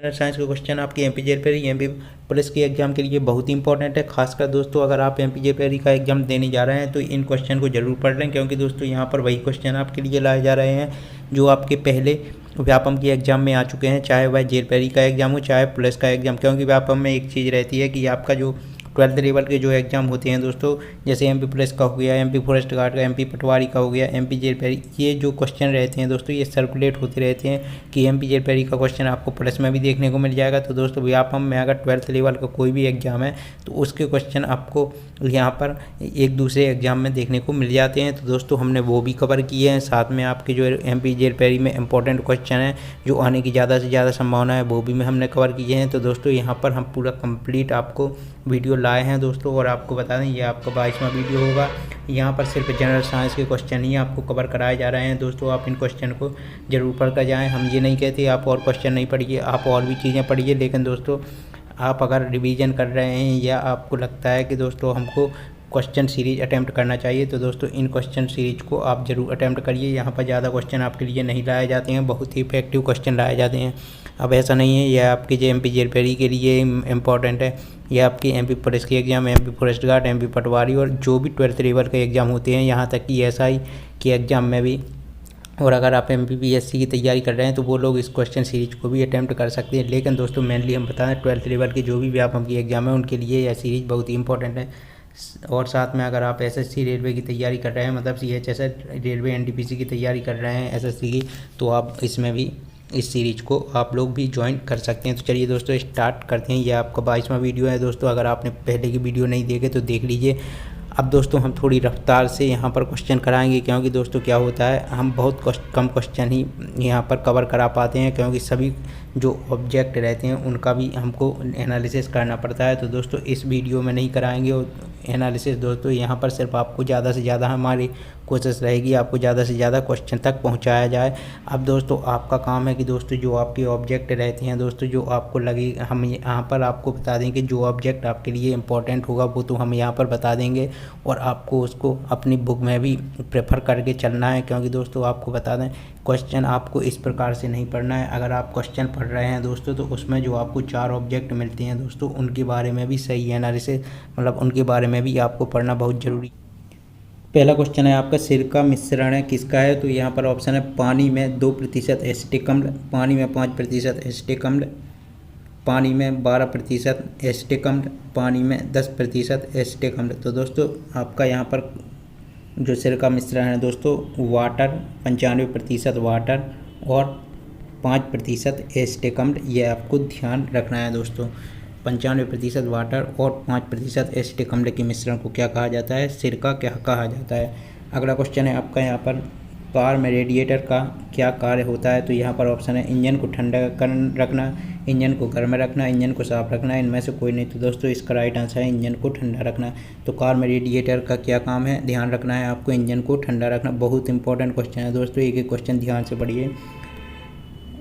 General science का question आपके MP JEE MP police के एग्जाम के लिए बहुत ही इंपॉर्टेंट है। खासकर दोस्तों अगर आप एमपी जेईई का एग्जाम देने जा रहे हैं तो इन क्वेश्चन को जरूर पढ़ लें, क्योंकि दोस्तों यहाँ पर वही क्वेश्चन आपके लिए लाए जा रहे हैं जो आपके पहले व्यापम के एग्जाम में आ चुके हैं, चाहे वह जेईई का एग्जाम हो चाहे पुलिस का एग्जाम। क्योंकि व्यापम में एक चीज़ रहती है कि आपका जो 12th लेवल के जो एग्ज़ाम होते हैं दोस्तों, जैसे एमपी पुलिस का हो गया, एमपी फॉरेस्ट गार्ड का, एमपी पटवारी का हो गया, एमपी जेईई, ये जो क्वेश्चन रहते हैं दोस्तों ये सर्कुलेट होते रहते हैं कि एमपी जेईई का क्वेश्चन आपको पुलिस में भी देखने को मिल जाएगा। तो दोस्तों व्यापम में अगर 12th लेवल का कोई भी एग्ज़ाम है तो उसके क्वेश्चन आपको यहाँ पर एक दूसरे एग्ज़ाम में देखने को मिल जाते हैं। तो दोस्तों हमने वो भी कवर किए हैं, साथ में आपके जो एमपी जेईई में इंपॉर्टेंट क्वेश्चन है जो आने की ज़्यादा से ज़्यादा संभावना है वो भी हमने कवर किए हैं। तो दोस्तों यहाँ पर हम पूरा कंप्लीट आपको वीडियो लाए हैं दोस्तों, और आपको बता दें ये आपका 22वां वीडियो होगा। यहाँ पर सिर्फ जनरल साइंस के क्वेश्चन ही आपको कवर कराए जा रहे हैं दोस्तों। आप इन क्वेश्चन को जरूर पढ़ कर जाएँ। हम ये नहीं कहते आप और क्वेश्चन नहीं पढ़िए, आप और भी चीज़ें पढ़िए, लेकिन दोस्तों आप अगर रिवीजन कर रहे हैं या आपको लगता है कि दोस्तों हमको क्वेश्चन सीरीज अटैम्प्ट करना चाहिए तो दोस्तों इन क्वेश्चन सीरीज को आप जरूर अटैम्प्ट करिए। यहाँ पर ज़्यादा क्वेश्चन आपके लिए नहीं लाए जाते हैं, बहुत ही इफेक्टिव क्वेश्चन लाए जाते हैं। अब ऐसा नहीं है यह आपके जो एमपी जेईई के लिए इम्पॉर्टेंट है, यह आपकी एमपी पुलिस के exam, MP forest guard, MP Patwari और जो भी 12th लेवल के एग्ज़ाम होते हैं, यहाँ तक कि एसआई के एग्ज़ाम में भी। और अगर आप एमपीपीएससी की तैयारी कर रहे हैं तो वो लोग इस क्वेश्चन सीरीज को भी अटैम्प्ट कर सकते हैं। लेकिन दोस्तों मेनली हम बता दें 12th लेवल के जो भी व्यापम की एग्ज़ाम है उनके लिए यह सीरीज बहुत ही इंपॉर्टेंट है। और साथ में अगर आप एसएससी रेलवे की तैयारी कर रहे हैं, मतलब सीएचएसएल रेलवे एनटीपीसी की तैयारी कर रहे हैं एसएससी की, तो आप इसमें भी इस सीरीज को आप लोग भी ज्वाइन कर सकते हैं। तो चलिए दोस्तों स्टार्ट करते हैं। ये आपका 22वां वीडियो है दोस्तों, अगर आपने पहले की वीडियो नहीं देखे तो देख लीजिए। अब दोस्तों हम थोड़ी रफ्तार से यहाँ पर क्वेश्चन कराएंगे, क्योंकि दोस्तों क्या होता है हम बहुत कम क्वेश्चन ही यहाँ पर कवर करा पाते हैं, क्योंकि सभी जो ऑब्जेक्ट रहते हैं उनका भी हमको एनालिसिस करना पड़ता है। तो दोस्तों इस वीडियो में नहीं कराएंगे एनालिसिस दोस्तों, यहाँ पर सिर्फ आपको ज़्यादा से ज़्यादा हमारी कोशिश रहेगी आपको ज़्यादा से ज़्यादा क्वेश्चन तक पहुँचाया जाए। अब दोस्तों आपका काम है कि दोस्तों जो आपके ऑब्जेक्ट रहते हैं दोस्तों, जो आपको लगे, हम यहाँ पर आपको बता दें कि जो ऑब्जेक्ट आपके लिए इंपॉर्टेंट होगा वो तो हम यहाँ पर बता देंगे, और आपको उसको अपनी बुक में भी प्रेफर करके चलना है। क्योंकि दोस्तों आपको बता दें क्वेश्चन आपको इस प्रकार से नहीं पढ़ना है। अगर आप क्वेश्चन पढ़ रहे हैं दोस्तों तो उसमें जो आपको 4 ऑब्जेक्ट मिलते हैं दोस्तों उनके बारे में भी सही एनालिसिस, मतलब उनके बारे में भी आपको पढ़ना बहुत ज़रूरी। पहला क्वेश्चन है आपका सिरका मिश्रण है किसका है, तो यहाँ पर ऑप्शन है पानी में 2% एसिटिक अम्ल, पानी में 5% एसिटिक अम्ल, पानी में 12% एसिटिक अम्ल, पानी में 10% एसिटिक अम्ल। तो दोस्तों आपका यहाँ पर जो सिरका मिश्रण है दोस्तों वाटर 95% वाटर और 5% एसिटिक अम्ल, ये आपको ध्यान रखना है दोस्तों। 95% वाटर और 5% एसिटिक अम्ल के मिश्रण को क्या कहा जाता है, सिरका क्या कहा जाता है। अगला क्वेश्चन है आपका यहाँ पर कार में रेडिएटर का क्या कार्य होता है, तो यहाँ पर ऑप्शन है इंजन को ठंडा रखना, इंजन को गर्म रखना, इंजन को साफ रखना, इनमें से कोई नहीं। तो दोस्तों इसका राइट आंसर है इंजन को ठंडा रखना। तो कार में रेडिएटर का क्या काम है, ध्यान रखना है आपको इंजन को ठंडा रखना। बहुत इंपॉर्टेंट क्वेश्चन है दोस्तों, एक एक क्वेश्चन ध्यान से पढ़िए।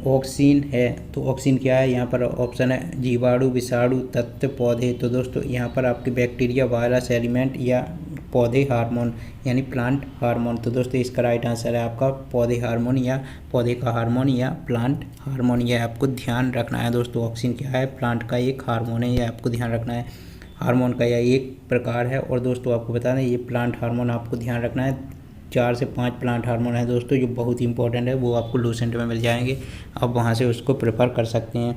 ऑक्सीन है तो ऑक्सीन क्या है, यहाँ पर ऑप्शन है जीवाणु, विषाणु, तत्व, पौधे। तो दोस्तों यहाँ पर आपके बैक्टीरिया, वायरस, एलिमेंट या पौधे हार्मोन यानी प्लांट हार्मोन। तो दोस्तों इसका राइट आंसर है आपका पौधे हार्मोन या पौधे का हार्मोन या प्लांट हार्मोन, यह आपको ध्यान रखना है दोस्तों। ऑक्सीन क्या है, प्लांट का एक हार्मोन है, यह आपको ध्यान रखना है। हार्मोन का यह एक प्रकार है, और दोस्तों आपको बता दें ये प्लांट हार्मोन आपको ध्यान रखना है। 4 से 5 प्लांट हार्मोन है दोस्तों जो बहुत ही इंपॉर्टेंट है, वो आपको लूसेंट में मिल जाएंगे, आप वहाँ से उसको प्रेफर कर सकते हैं।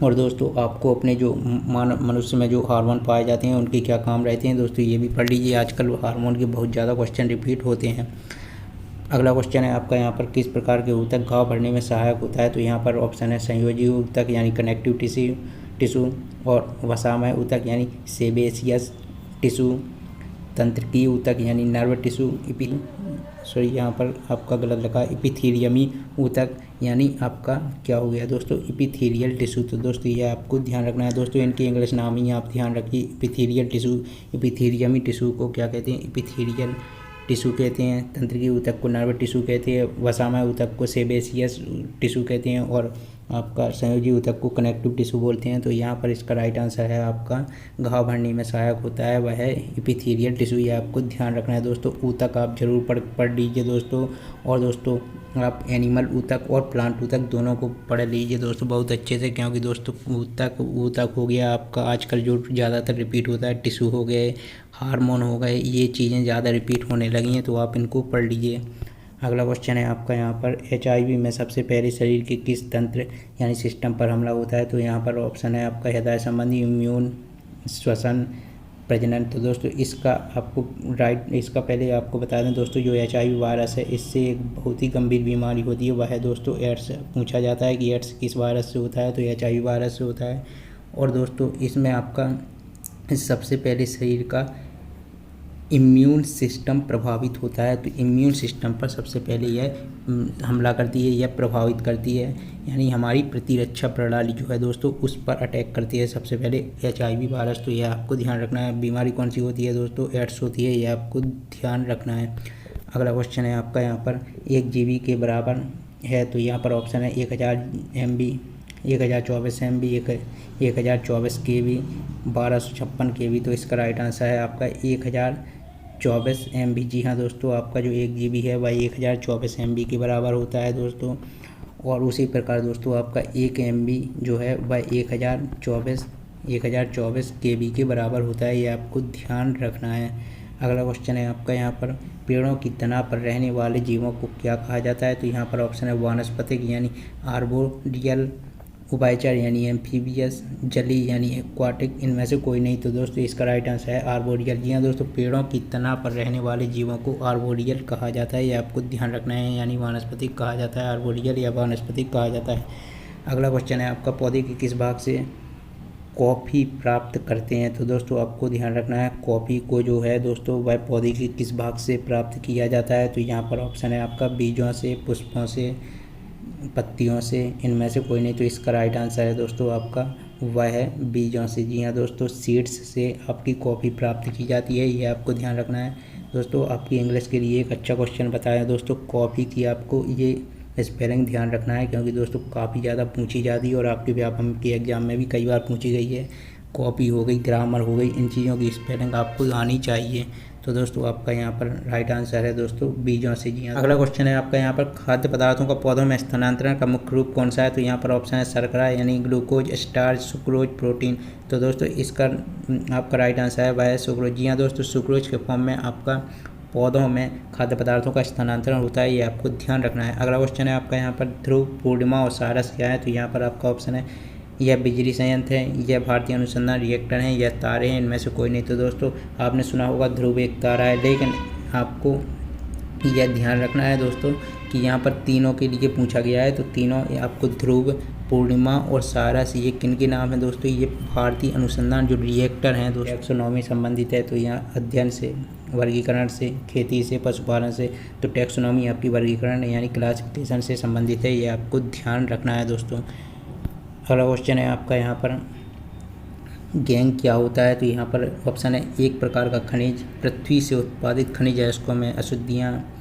और दोस्तों आपको अपने जो मनुष्य में जो हार्मोन पाए जाते हैं उनके क्या काम रहते हैं दोस्तों, ये भी पढ़ लीजिए। आजकल हार्मोन के बहुत ज़्यादा क्वेश्चन रिपीट होते हैं। अगला क्वेश्चन है आपका यहाँ पर किस प्रकार के ऊतक घाव भरने में सहायक होता है, तो यहाँ पर ऑप्शन है संयोजी ऊतक यानी कनेक्टिव टिश्यू और वसामय ऊतक यानी सेबेसियस टिश्यू, तंत्रिकीय ऊतक यानी नर्व टिश्यू, यहाँ पर आपका गलत लगा, इपिथीलियमी ऊतक यानी आपका क्या हो गया दोस्तों, इपिथीलियल टिश्यू। तो दोस्तों ये आपको ध्यान रखना है दोस्तों, इनके इंग्लिश नाम ही आप ध्यान रखिए। इपिथीलियल टिश्यू, इपिथीलियमी टिश्यू को क्या कहते हैं, इपिथीलियल टिश्यू कहते हैं। तंत्रिकीय ऊतक को नर्व टिश्यू कहते हैं, वसामय ऊतक को सेबेसियस टिश्यू कहते हैं, और आपका संयोजी ऊतक को कनेक्टिव टिश्यू बोलते हैं। तो यहाँ पर इसका राइट आंसर है आपका घाव भरने में सहायक होता है वह है एपिथेलियल टिश्यू। ये आपको ध्यान रखना है दोस्तों। ऊतक आप जरूर पढ़ लीजिए दोस्तों। और दोस्तों आप एनिमल ऊतक और प्लांट ऊतक दोनों को पढ़ लीजिए दोस्तों बहुत अच्छे से, क्योंकि दोस्तों ऊतक हो गया आपका आजकल जो ज़्यादातर रिपीट होता है, टिश्यू हो गए, हार्मोन हो गए, ये चीज़ें ज़्यादा रिपीट होने लगी हैं, तो आप इनको पढ़ लीजिए। अगला क्वेश्चन है आपका यहाँ पर HIV में सबसे पहले शरीर के किस तंत्र यानी सिस्टम पर हमला होता है? तो यहाँ पर ऑप्शन है आपका हृदय संबंधी, इम्यून, श्वसन, प्रजनन। तो दोस्तों इसका आपको इसका पहले आपको बता दें दोस्तों, जो HIV वायरस है इससे एक बहुत ही गंभीर बीमारी होती है, वह है दोस्तों एड्स। पूछा जाता है कि एड्स किस वायरस से होता है? तो HIV वायरस से होता है। और दोस्तों इसमें आपका सबसे पहले शरीर का इम्यून सिस्टम प्रभावित होता है। तो इम्यून सिस्टम पर सबसे पहले यह हमला करती है, यह प्रभावित करती है, यानी हमारी प्रतिरक्षा प्रणाली जो है दोस्तों उस पर अटैक करती है सबसे पहले HIV वायरस। तो यह आपको ध्यान रखना है। बीमारी कौन सी होती है दोस्तों? एड्स होती है, यह आपको ध्यान रखना है। अगला क्वेश्चन है आपका यहाँ पर 1 GB के बराबर है? तो यहाँ पर ऑप्शन है 1000 MB, 1024 MB, 1024 KB, 1256 KB। तो इसका राइट आंसर है आपका 1024 MB। जी हाँ दोस्तों, आपका जो 1 GB है वह 1024 MB के बराबर होता है दोस्तों। और उसी प्रकार दोस्तों आपका 1 MB जो है वह 1024 KB के बराबर होता है, ये आपको ध्यान रखना है। अगला क्वेश्चन है आपका यहाँ पर पेड़ों की तना पर रहने वाले जीवों को क्या कहा जाता है? तो यहाँ पर ऑप्शन है वानस्पतिक यानी आर्बोरियल, उभयचर यानी एम्फीबियस, जलीय यानी एक्वाटिक। इनमें से कोई नहीं। तो दोस्तों इसका राइट आंसर है आर्बोरियल। जी हाँ दोस्तों, पेड़ों की तना पर रहने वाले जीवों को आर्बोरियल कहा जाता है, ये आपको ध्यान रखना है, यानी वानस्पतिक कहा जाता है, आर्बोरियल या वानस्पतिक कहा जाता है। अगला क्वेश्चन है आपका पौधे के किस भाग से कॉफ़ी प्राप्त करते हैं? तो दोस्तों आपको ध्यान रखना है, कॉफ़ी को जो है दोस्तों वह पौधे के किस भाग से प्राप्त किया जाता है? तो यहाँ पर ऑप्शन है आपका बीजों से, पुष्पों से, पत्तियों से। इनमें से कोई नहीं। तो इसका राइट आंसर है दोस्तों आपका वह है बीजों से। जी हाँ दोस्तों, सीड्स से आपकी कॉफ़ी प्राप्त की जाती है, ये आपको ध्यान रखना है दोस्तों। आपकी इंग्लिश के लिए एक अच्छा क्वेश्चन बताया दोस्तों, कॉफ़ी की आपको ये स्पेलिंग ध्यान रखना है, क्योंकि दोस्तों काफ़ी ज़्यादा पूछी जाती है और आपके व्यापम के एग्जाम में भी कई बार पूछी गई है। कॉपी हो गई, ग्रामर हो गई, इन चीज़ों की स्पेलिंग आपको आनी चाहिए। तो दोस्तों आपका यहाँ पर राइट आंसर है दोस्तों बीजों से। जी हाँ। अगला क्वेश्चन है आपका यहाँ पर खाद्य पदार्थों का पौधों में स्थानांतरण का मुख्य रूप कौन सा है? तो यहाँ पर ऑप्शन है शर्करा यानी ग्लूकोज, स्टार्च, सुक्रोज, प्रोटीन। तो दोस्तों इसका आपका राइट आंसर है वह है सुक्रोज। जी हाँ दोस्तों, सुक्रोज के फॉर्म में आपका पौधों में खाद्य पदार्थों का स्थानांतरण होता है, ये आपको ध्यान रखना है। अगला क्वेश्चन है आपका यहाँ पर ध्रुव, पूर्णिमा और सारस क्या है? तो यहाँ पर आपका ऑप्शन है यह बिजली संयंत्र है, यह भारतीय अनुसंधान रिएक्टर हैं, यह तारे हैं, इनमें से कोई नहीं। तो दोस्तों आपने सुना होगा ध्रुव एक तारा है, लेकिन आपको यह ध्यान रखना है दोस्तों कि यहाँ पर तीनों के लिए पूछा गया है। तो तीनों आपको ध्रुव, पूर्णिमा और सारस ये किन के नाम है दोस्तों? ये भारतीय अनुसंधान जो रिएक्टर हैं दोस्तों। टैक्सोनॉमी संबंधित है, तो यहाँ अध्ययन से, वर्गीकरण से, खेती से, पशुपालन से। तो टैक्सोनॉमी आपकी वर्गीकरण यानी क्लासिफिकेशन से संबंधित है, ये आपको ध्यान रखना है दोस्तों। अगला क्वेश्चन है आपका यहाँ पर गैंग क्या होता है? तो यहाँ पर ऑप्शन है एक प्रकार का खनिज, पृथ्वी से उत्पादित खनिज अयस्कों में अशुद्धियाँ,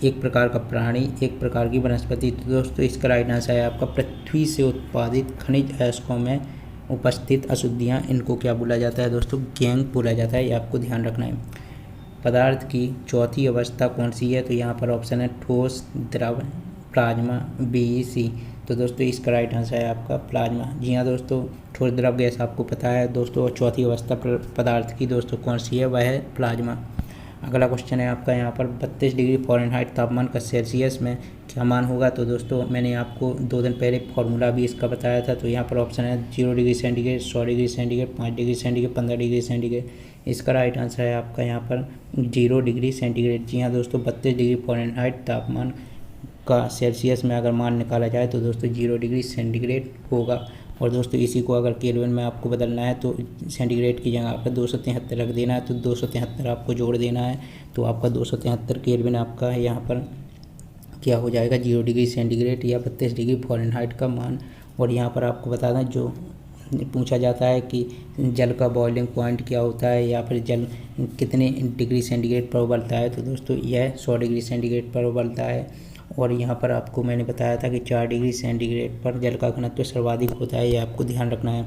एक प्रकार का प्राणी, एक प्रकार की वनस्पति। तो दोस्तों इसका राइट आंसर है आपका पृथ्वी से उत्पादित खनिज अयस्कों में उपस्थित अशुद्धियाँ, इनको क्या बोला जाता है दोस्तों? गैंग बोला जाता है, ये आपको ध्यान रखना है। पदार्थ की चौथी अवस्था कौन सी है? तो यहाँ पर ऑप्शन है ठोस, द्रव, प्लाज्मा, BEC। तो दोस्तों इसका राइट आंसर है आपका प्लाज्मा। जी हाँ दोस्तों, ठोस, द्रव, गैस आपको पता है दोस्तों। और चौथी अवस्था पदार्थ की दोस्तों कौन सी है? वह है प्लाज्मा। अगला क्वेश्चन है आपका यहाँ पर 32 डिग्री फ़ारेनहाइट तापमान का सेल्सियस में क्या मान होगा? तो दोस्तों मैंने आपको 2 दिन पहले फार्मूला भी इसका बताया था। तो यहाँ पर ऑप्शन है 0 degree centigrade, 100 degree centigrade, 5 degree centigrade, 15 degree centigrade. इसका राइट आंसर है आपका यहाँ पर 0 डिग्री सेंटीग्रेड। जी हाँ दोस्तों, 32 डिग्री फ़ारेनहाइट तापमान का सेल्सियस में अगर मान निकाला जाए तो दोस्तों 0 डिग्री सेंटीग्रेड होगा। और दोस्तों इसी को अगर केल्विन में आपको बदलना है तो सेंटीग्रेड की जगह आपका 273 रख देना है, तो 273 आपको जोड़ देना है, तो आपका 273 केल्विन आपका यहाँ पर क्या हो जाएगा? 0 डिग्री सेंटीग्रेड या 32 डिग्री फ़ारेनहाइट का मान। और यहाँ पर आपको बता दें जो पूछा जाता है कि जल का बॉइलिंग पॉइंट क्या होता है या फिर जल कितने डिग्री सेंटीग्रेड पर उबलता है, तो दोस्तों यह 100 डिग्री सेंटीग्रेड पर उबलता है। और यहाँ पर आपको मैंने बताया था कि 4 डिग्री सेंटीग्रेड पर जल का घनत्व सर्वाधिक होता है, ये आपको ध्यान रखना है।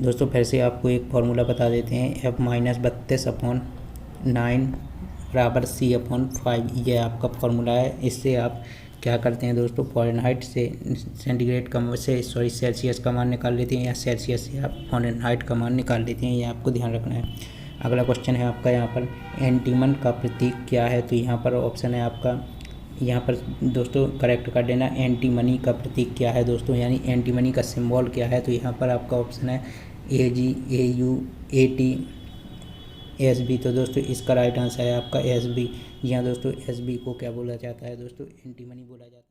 दोस्तों फिर से आपको एक फॉर्मूला बता देते हैं, F-32/9 बराबर C/5, ये आपका फॉर्मूला है। इससे आप क्या करते हैं दोस्तों, फ़ारेनहाइट से सेल्सियस का मान निकाल लेते हैं, या सेल्सियस से आप फ़ारेनहाइट का मान निकाल लेते हैं, ये आपको ध्यान रखना है। अगला क्वेश्चन है आपका यहाँ पर, एंटीमन का प्रतीक क्या है? तो यहाँ पर ऑप्शन है आपका, यहाँ पर दोस्तों करेक्ट कर देना, एंटीमनी का प्रतीक क्या है दोस्तों, यानी एंटीमनी का सिंबल क्या है? तो यहाँ पर आपका ऑप्शन है AGAUATSB। तो दोस्तों इसका राइट आंसर है आपका SB। जी हाँ दोस्तों, SB को क्या बोला जाता है दोस्तों, एंटीमनी बोला जाता है।